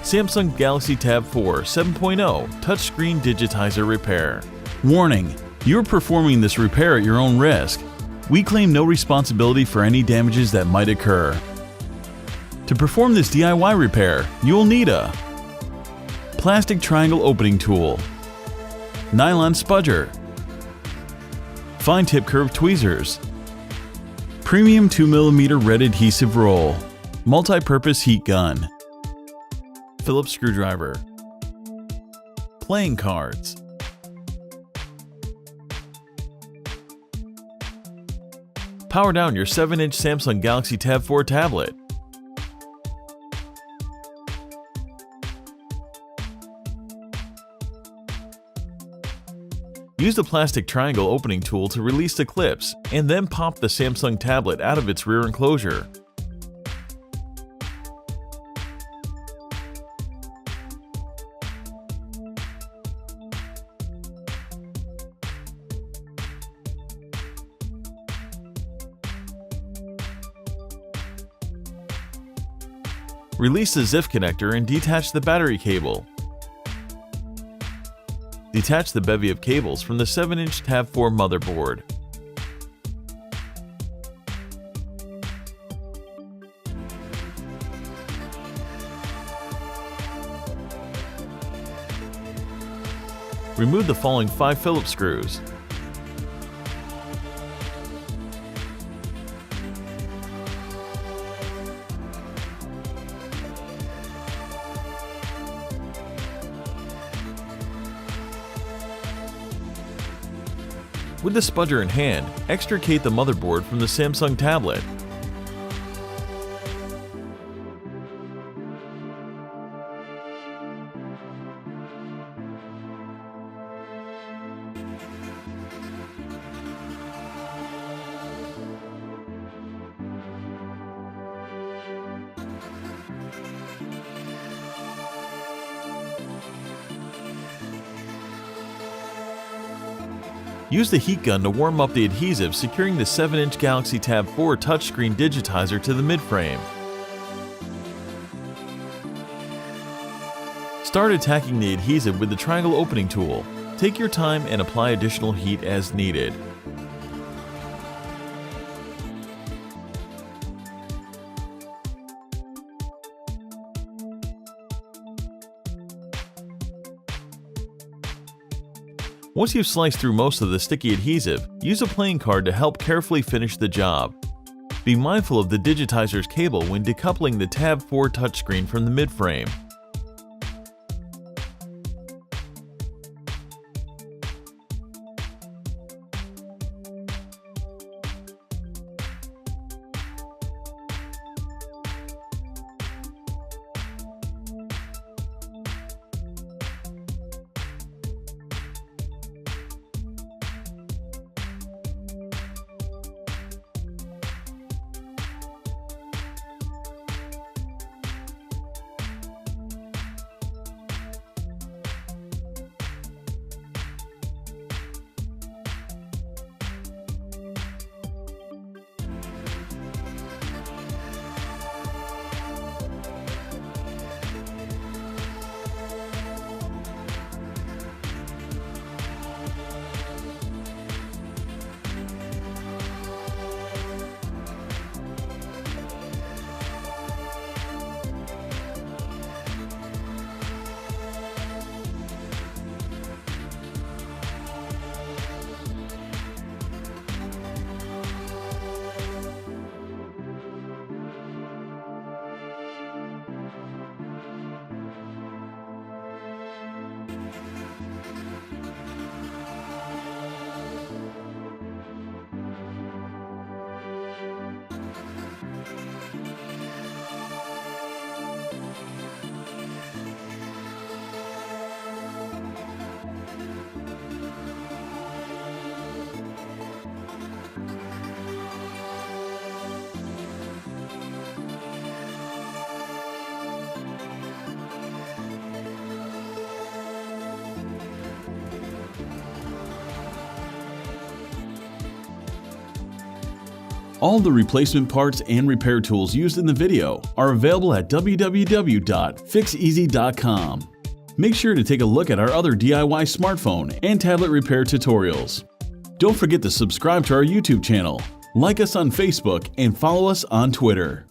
Samsung Galaxy Tab 4 7.0 Touchscreen Digitizer Repair. Warning: you're performing this repair at your own risk. We claim no responsibility for any damages that might occur. To perform this DIY repair, you will need a plastic triangle opening tool, nylon spudger, fine tip curved tweezers, premium 2mm red adhesive roll, multi-purpose heat gun, Phillips screwdriver, playing cards, power down your 7-inch Samsung Galaxy Tab 4 tablet. Use the plastic triangle opening tool to release the clips, and then pop the Samsung tablet out of its rear enclosure. Release the ZIF connector and detach the battery cable. Detach the bevy of cables from the 7-inch Tab 4 motherboard. Remove the following 5 Phillips screws. With the spudger in hand, extricate the motherboard from the Samsung tablet. Use the heat gun to warm up the adhesive securing the 7-inch Galaxy Tab 4 touchscreen digitizer to the midframe. Start attacking the adhesive with the triangle opening tool. Take your time and apply additional heat as needed. Once you've sliced through most of the sticky adhesive, use a playing card to help carefully finish the job. Be mindful of the digitizer's cable when decoupling the Tab 4 touchscreen from the midframe. All the replacement parts and repair tools used in the video are available at www.Fixez.com. Make sure to take a look at our other DIY smartphone and tablet repair tutorials. Don't forget to subscribe to our YouTube channel, like us on Facebook, and follow us on Twitter.